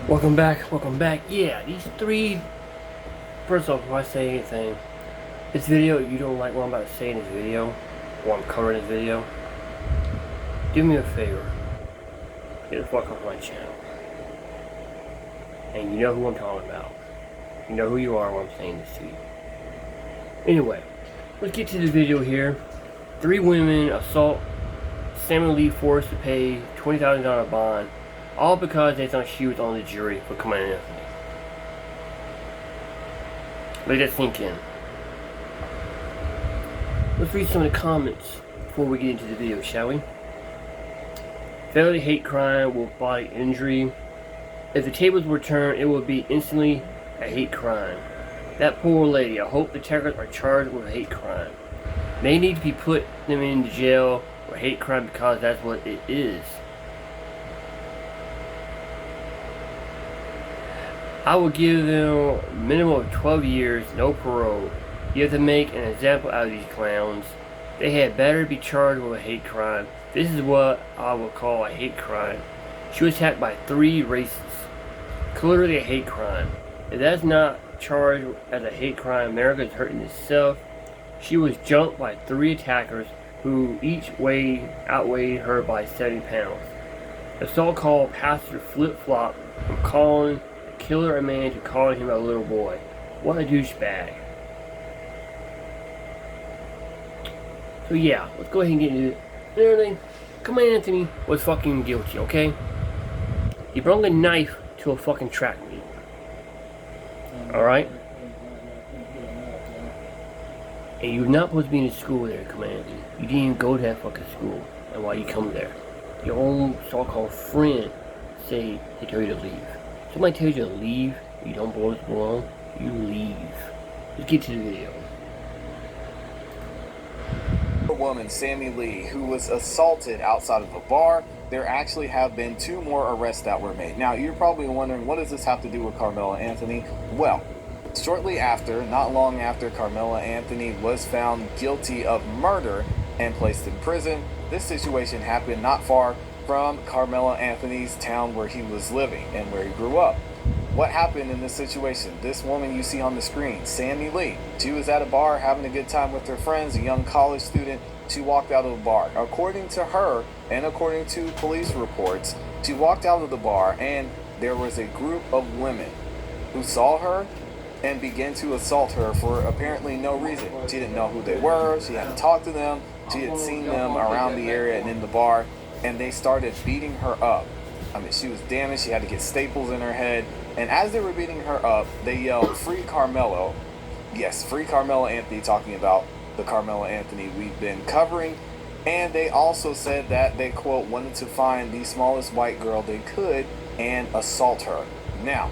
Welcome back, welcome back. Yeah, these three. First off, before I say anything, this video, you don't like what I'm about to say in this video, or I'm covering this video, do me a favor. Get the fuck off my channel. And you know who I'm talking about. You know who you are when I'm saying this to you. Anyway, let's get to the video here. 3 women assault Samuel Lee forced to pay $20,000 bond, all because they thought she was on the jury for Carmelo Anthony. Let that sink in. Let's read some of the comments before we get into the video, shall we? Felony hate crime with body injury. If the tables were turned, it would be instantly a hate crime. That poor lady, I hope the attackers are charged with a hate crime. They need to be put them in jail for hate crime because that's what it is. I will give them a minimum of 12 years, no parole. You have to make an example out of these clowns. They had better be charged with a hate crime. This is what I will call a hate crime. She was attacked by 3 racists. Clearly a hate crime. If that's not charged as a hate crime, America is hurting itself. She was jumped by 3 attackers who each outweighed her by 70 pounds. The so-called pastor flip-flopped from calling the killer a man to calling him a little boy. What a douchebag. So yeah, let's go ahead and get into it. Literally, Carmelo Anthony was fucking guilty, okay? He brought a knife to a fucking track meet. Alright? And you're not supposed to be in school there, Carmelo Anthony. You didn't even go to that fucking school. And why you come there? Your own so-called friend say they tell you to leave. Somebody tells you to leave, you don't belong, you leave. Let's get to the video. A woman, Sammy Lee, who was assaulted outside of a bar. There actually have been 2 more arrests that were made. Now, you're probably wondering, what does this have to do with Carmelo Anthony? Well, shortly after, not long after Carmelo Anthony was found guilty of murder and placed in prison, this situation happened not far from Carmelo Anthony's town where he was living and where he grew up. What happened in this situation? This woman you see on the screen, Sammy Lee, she was at a bar having a good time with her friends, a young college student. She walked out of the bar. According to her, and according to police reports, she walked out of the bar and there was a group of women who saw her and began to assault her for apparently no reason. She didn't know who they were, she hadn't talked to them, she had seen them around the area and in the bar, and they started beating her up. I mean, she was damaged, she had to get staples in her head, and as they were beating her up, they yelled, "Free Carmelo." Yes, free Carmelo Anthony, talking about the Carmelo Anthony we've been covering. And they also said that they, quote, wanted to find the smallest white girl they could and assault her. Now,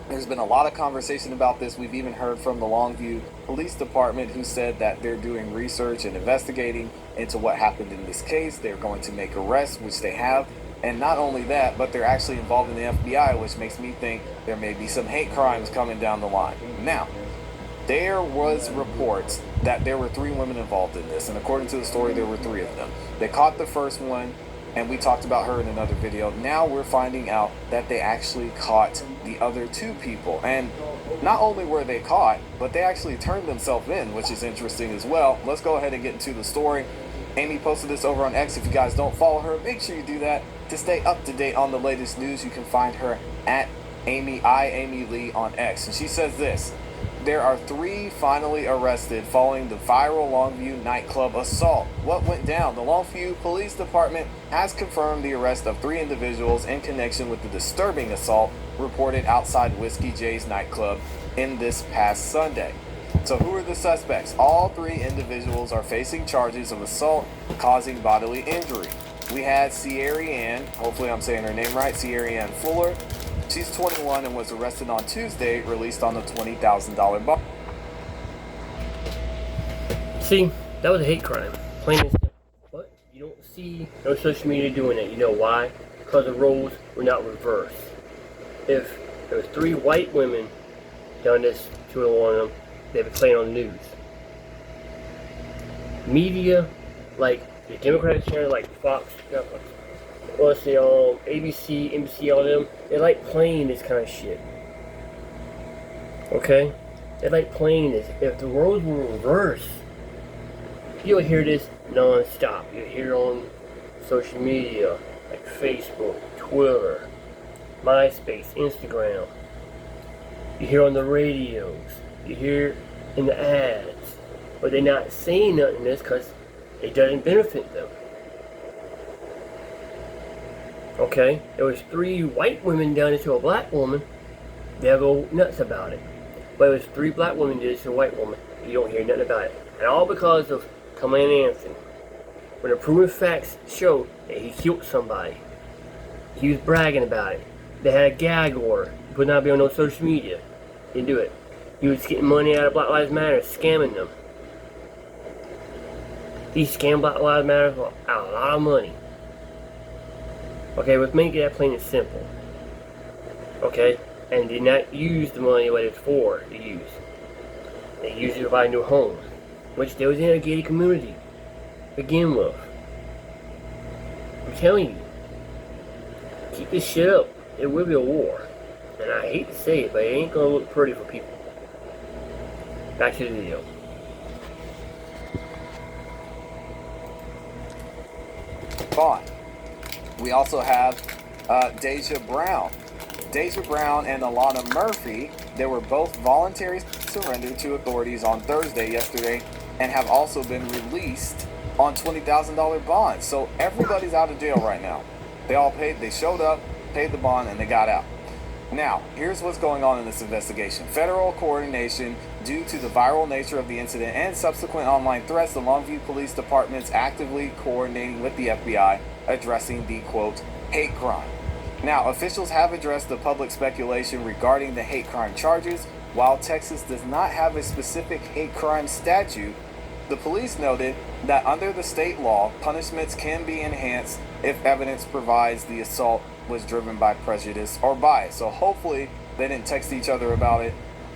there's been a lot of conversation about this. We've even heard from the Longview Police Department, who said that they're doing research and investigating into what happened in this case. They're going to make arrests, which they have. And not only that, but they're actually involved in the FBI, which makes me think there may be some hate crimes coming down the line. Now, there was reports that there were 3 women involved in this, and according to the story, there were 3 of them. They caught the first one, and we talked about her in another video. Now we're finding out that they actually caught the other 2 people, and not only were they caught, but they actually turned themselves in, which is interesting as well. Let's go ahead and get into the story. Amy posted this over on X. If you guys don't follow her, make sure you do that. To stay up to date on the latest news, you can find her at Amy Lee on X. And she says this: there are 3 finally arrested following the viral Longview nightclub assault. What went down? The Longview Police Department has confirmed the arrest of 3 individuals in connection with the disturbing assault reported outside Whiskey J's nightclub in this past Sunday. So who are the suspects? All 3 individuals are facing charges of assault causing bodily injury. We had Sierra Ann, hopefully I'm saying her name right, Sierra Ann Fuller. She's 21 and was arrested on Tuesday, released on a $20,000 bond. See, that was a hate crime. Plain and simple. But you don't see no social media doing it. You know why? Because the roles were not reversed. If there was 3 white women done this to one of them, they'd be playing on the news. Media, like the Democratic channel, like Fox, let's see, ABC, NBC, all them, they like playing this kind of shit. Okay? They like playing this. If the roles were reversed, you'll hear this non-stop. You'll hear it on social media, like Facebook, Twitter, MySpace, Instagram. You hear on the radios. You hear in the ads. But they're not saying nothing in this because it doesn't benefit them. Okay? There was 3 white women done it to a black woman. They'll go nuts about it. But it was 3 black women did it to a white woman. You don't hear nothing about it. And all because of Carmelo Anthony. When the proven facts show that he killed somebody. He was bragging about it. They had a gag order. He would not be on no social media. He didn't do it. He was getting money out of Black Lives Matter, scamming them. He scammed Black Lives Matter for a lot of money. Okay, let's make that plain and simple. Okay? And did not use the money what it's for to use. They used it to buy a new home. Which they was in a gated community. To begin with. I'm telling you. Keep this shit up. It will be a war. And I hate to say it, but it ain't gonna look pretty for people. Back to the video. Fine. We also have Deja Brown. Deja Brown and Alana Murphy, they were both voluntarily surrendered to authorities on Thursday yesterday and have also been released on $20,000 bonds. So everybody's out of jail right now. They all paid, they showed up, paid the bond, and they got out. Now, here's what's going on in this investigation. Federal coordination due to the viral nature of the incident and subsequent online threats, the Longview Police Department's actively coordinating with the FBI, addressing the, quote, hate crime. Now, officials have addressed the public speculation regarding the hate crime charges. While Texas does not have a specific hate crime statute, the police noted that under the state law, punishments can be enhanced if evidence provides the assault was driven by prejudice or bias. So hopefully they didn't text each other about it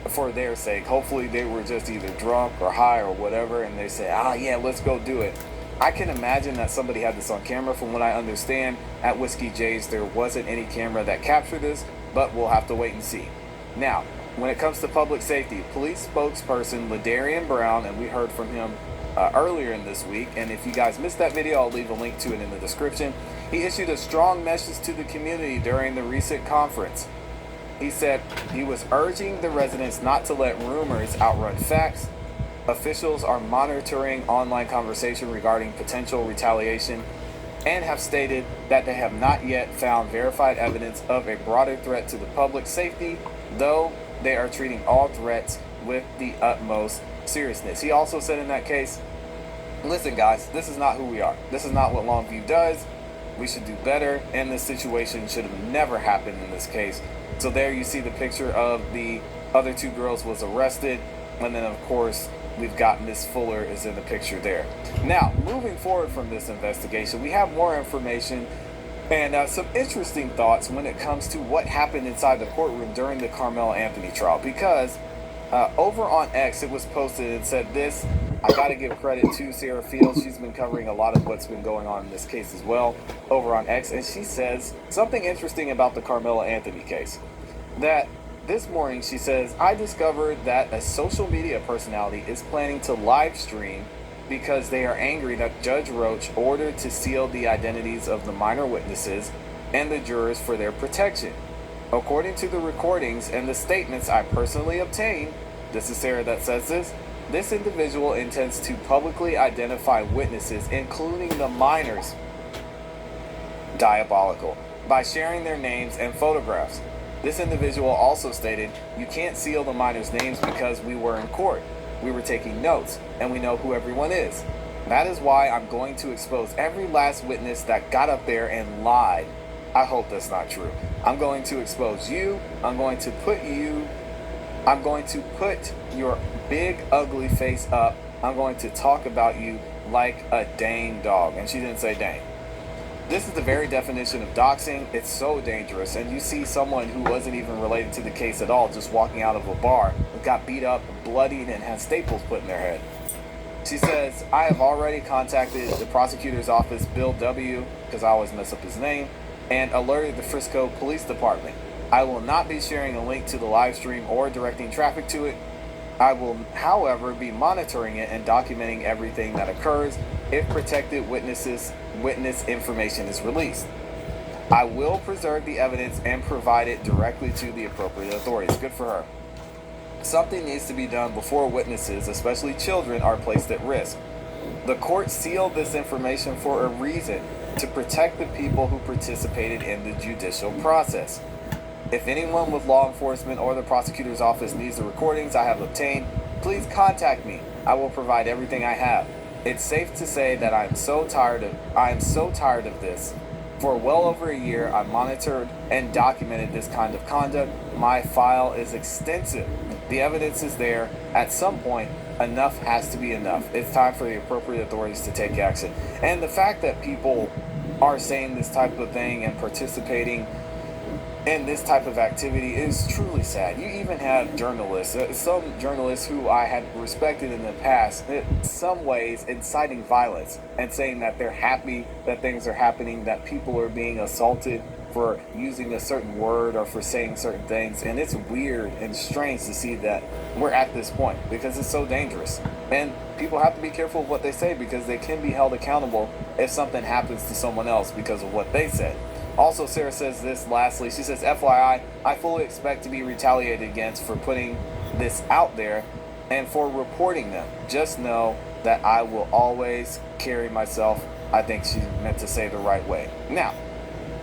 for their sake. Hopefully they were just either drunk or high or whatever, and they say, yeah, let's go do it. I can imagine that somebody had this on camera. From what I understand, at Whiskey J's there wasn't any camera that captured this, but we'll have to wait and see. Now, when it comes to public safety, police spokesperson Ladarian Brown, and we heard from him earlier in this week, and if you guys missed that video, I'll leave a link to it in the description. He issued a strong message to the community during the recent conference. He said he was urging the residents not to let rumors outrun facts. Officials are monitoring online conversation regarding potential retaliation and have stated that they have not yet found verified evidence of a broader threat to the public safety, though they are treating all threats with the utmost seriousness. He also said in that case, listen guys, this is not who we are. This is not what Longview does. We should do better, and this situation should have never happened in this case. So there you see the picture of the other 2 girls was arrested, and then of course we've got Miss Fuller is in the picture there. Now, moving forward from this investigation, we have more information and some interesting thoughts when it comes to what happened inside the courtroom during the Carmelo Anthony trial, because over on X it was posted and said this. I got to give credit to Sarah Fields. She's been covering a lot of what's been going on in this case as well over on X, and she says something interesting about the Carmelo Anthony case. That this morning she says, I discovered that a social media personality is planning to live stream because they are angry that Judge Roach ordered to seal the identities of the minor witnesses and the jurors for their protection. According to the recordings and the statements I personally obtained, this is Sarah that says this individual intends to publicly identify witnesses, including the minors, diabolical, by sharing their names and photographs. This individual also stated, you can't seal the minors' names because we were in court. We were taking notes, and we know who everyone is. That is why I'm going to expose every last witness that got up there and lied. I hope that's not true. I'm going to expose you. I'm going to put your big ugly face up. I'm going to talk about you like a dang dog. And she didn't say dang. This is the very definition of doxing. It's so dangerous. And you see someone who wasn't even related to the case at all just walking out of a bar, got beat up, bloodied, and had staples put in their head. She says, I have already contacted the prosecutor's office, Bill W., because I always mess up his name, and alerted the Frisco Police Department. I will not be sharing a link to the live stream or directing traffic to it. I will, however, be monitoring it and documenting everything that occurs if protected witness information is released. I will preserve the evidence and provide it directly to the appropriate authorities. Good for her. Something needs to be done before witnesses, especially children, are placed at risk. The court sealed this information for a reason, to protect the people who participated in the judicial process. If anyone with law enforcement or the prosecutor's office needs the recordings I have obtained, please contact me. I will provide everything I have. It's safe to say that I am so tired of this. For well over a year, I monitored and documented this kind of conduct. My file is extensive. The evidence is there. At some point, enough has to be enough. It's time for the appropriate authorities to take action. And the fact that people are saying this type of thing and participating in this type of activity is truly sad. You even have journalists, some journalists who I had respected in the past, in some ways inciting violence and saying that they're happy that things are happening, that people are being assaulted for using a certain word or for saying certain things. And it's weird and strange to see that we're at this point because it's so dangerous. And people have to be careful of what they say because they can be held accountable if something happens to someone else because of what they said. Also, Sarah says this lastly. She says, FYI, I fully expect to be retaliated against for putting this out there and for reporting them. Just know that I will always carry myself, I think she meant to say, the right way. Now,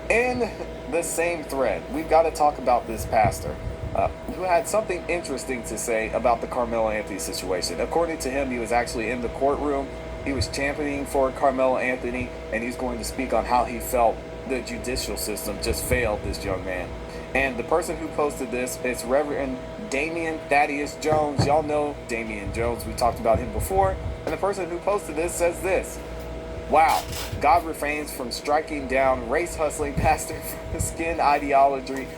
in the same thread, we've got to talk about this pastor who had something interesting to say about the Carmelo Anthony situation. According to him, he was actually in the courtroom. He was championing for Carmelo Anthony, and he's going to speak on how he felt the judicial system just failed this young man. And the person who posted this is Reverend Damian Thaddeus Jones. Y'all know Damian Jones. We talked about him before. And the person who posted this says this: wow, God refrains from striking down race-hustling pastor for skin ideology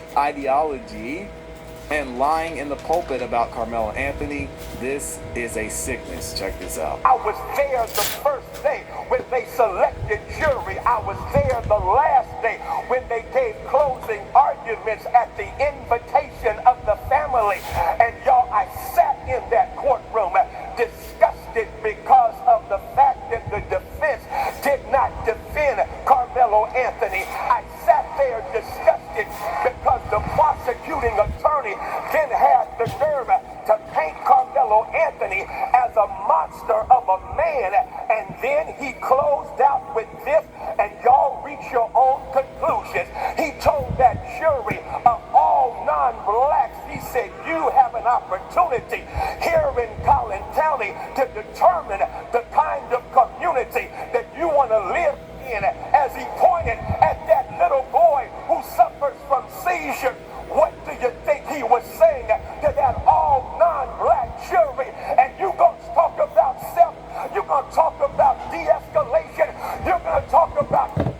and lying in the pulpit about Carmelo Anthony. This is a sickness. Check this out. I was there the first day when they selected jury. I was there the last day when they gave closing arguments at the invitation of the family. And y'all, I sat in that courtroom disgusted because of the fact that the defense did not defend Carmelo Anthony. I sat there disgusted because the prosecuting attorney then had the nerve to paint Carmelo Anthony as a monster of a man, and then he closed out with this, and y'all reach your own conclusions. He told that jury of all non-blacks, he said, you have an opportunity here in Collin County to determine the kind of community that you want to live in, as he pointed at that little boy who suffers from seizures. What do you think he was saying to that all non-black jury? And you gonna talk about self, you're gonna talk about de-escalation, you're gonna talk about...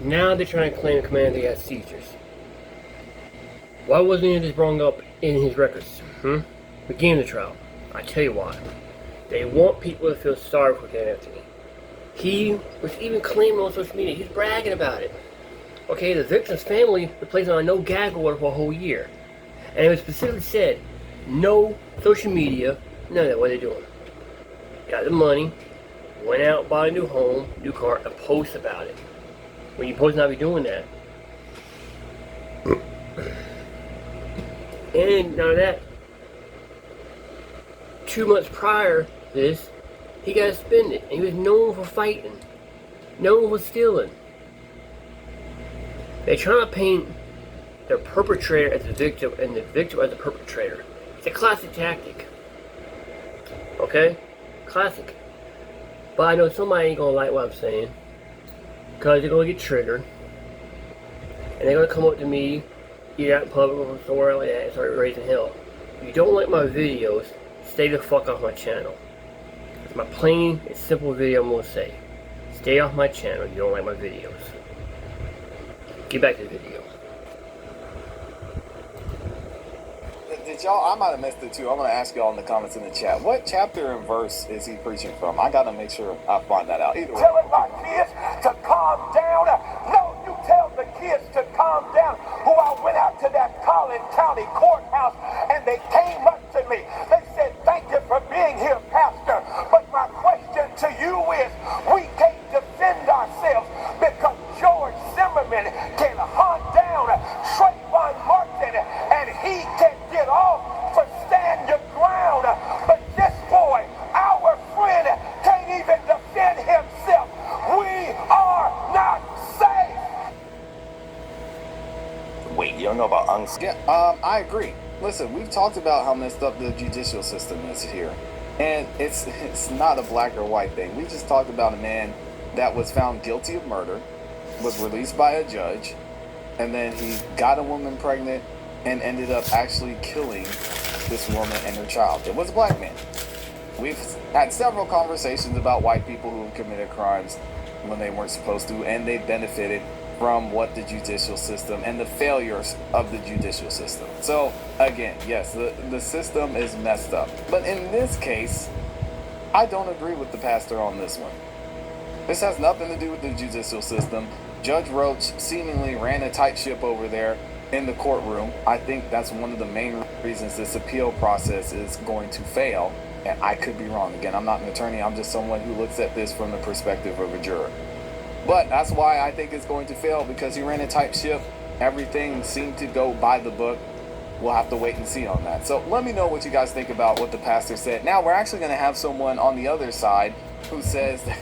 Now they're trying to claim Command they had seizures. Why wasn't any of this brought up in his records? Beginning the trial. I tell you why. They want people to feel sorry for Ken Anthony. He was even claiming on social media, he's bragging about it. Okay, the victim's family was placed on a no-gag order for a whole year. And it was specifically said, no social media, none of that. What are they doing? Got the money, went out, bought a new home, new car, and post about it. When you're supposed to not be doing that. And none of that. 2 months prior to this, he got suspended. And he was known for fighting. Known for stealing. They're trying to paint the perpetrator as the victim and the victim as the perpetrator. It's a classic tactic. Okay? Classic. But I know somebody ain't gonna like what I'm saying. Because they're gonna get triggered. And they're gonna come up to me, either out in public or somewhere like that, and start raising hell. If you don't like my videos, stay the fuck off my channel. It's my plain and simple video I'm gonna say. Stay off my channel if you don't like my videos. Get back to the video. Did did y'all? I might have missed it too. I'm gonna ask y'all in the comments in the chat. What chapter and verse is he preaching from? I gotta make sure I find that out. Either way. Telling my kids to calm down. No, you tell the kids to calm down. Who I went out to that Collin County courthouse and they came up to me. They said, "Thank you for being here, Pastor. But my question to you is, we can't defend ourselves because George Zimmerman can hunt down Trayvon Martin and he can get off for stand your ground. But this boy, our friend, can't even defend himself. We are not safe." Wait, you don't know about Yeah, I agree. Listen, we've talked about how messed up the judicial system is here. And it's not a black or white thing. We just talked about a man that was found guilty of murder, was released by a judge, and then he got a woman pregnant and ended up actually killing this woman and her child. It was a black man. We've had several conversations about white people who have committed crimes when they weren't supposed to, and they benefited from what the judicial system and the failures of the judicial system. So again, yes, the system is messed up. But in this case, I don't agree with the pastor on this one. This has nothing to do with the judicial system. Judge Roach seemingly ran a tight ship over there in the courtroom. I think that's one of the main reasons this appeal process is going to fail. And I could be wrong. Again, I'm not an attorney. I'm just someone who looks at this from the perspective of a juror. But that's why I think it's going to fail, because he ran a tight ship. Everything seemed to go by the book. We'll have to wait and see on that. So let me know what you guys think about what the pastor said. Now we're actually going to have someone on the other side who says that,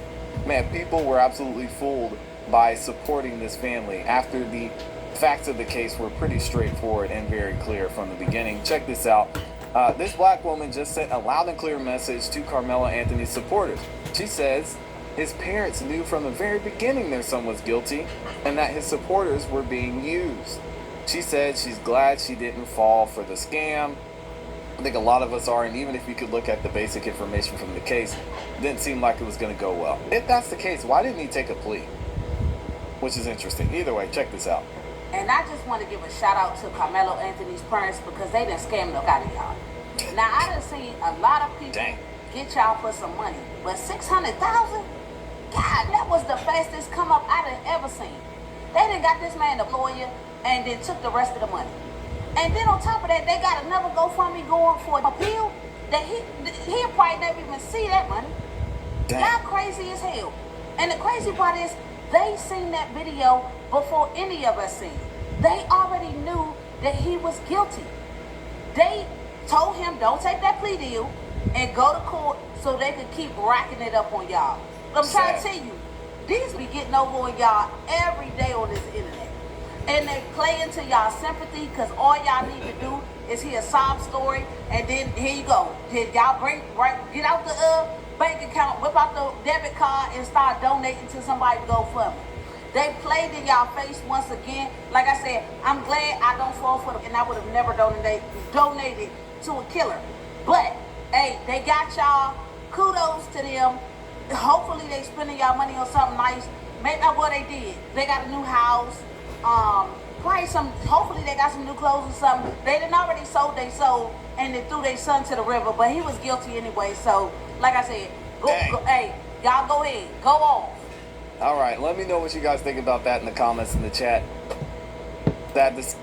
man, people were absolutely fooled by supporting this family after the facts of the case were pretty straightforward and very clear from the beginning. Check this out. This black woman just sent a loud and clear message to Carmelo Anthony's supporters. She says his parents knew from the very beginning their son was guilty and that his supporters were being used. She said she's glad she didn't fall for the scam. I think a lot of us are, and even if you could look at the basic information from the case, it didn't seem like it was going to go well. If that's the case, why didn't he take a plea? Which is interesting. Either way, check this out. And I just want to give a shout out to Carmelo Anthony's parents, because they done scammed the out of y'all. Now, I done seen a lot of people get y'all for some money, but $600,000? God, that was the fastest come up I done ever seen. They done got this man a lawyer and then took the rest of the money. And then on top of that, they got another GoFundMe going for an appeal that he'll probably never even see that money. Y'all crazy as hell. And the crazy part is, they seen that video before any of us seen it. They already knew that he was guilty. They told him, don't take that plea deal and go to court so they could keep racking it up on y'all. I'm trying to tell you, these be getting over on y'all every day on this internet. And they play into y'all sympathy, because all y'all need to do is hear a sob story, and then here you go. Then y'all get out the bank account, whip out the debit card, and start donating to somebody to go for me. They played in y'all face once again. Like I said, I'm glad I don't fall for them, and I would have never donated to a killer. But hey, they got y'all. Kudos to them. Hopefully they spending y'all money on something nice. Maybe not what they did. They got a new house. Probably hopefully they got some new clothes or something. They didn't already sold they sold, and they threw their son to the river, but he was guilty anyway. So like I said, hey, y'all go ahead, go off. All right, let me know what you guys think about that in the comments in the chat. That this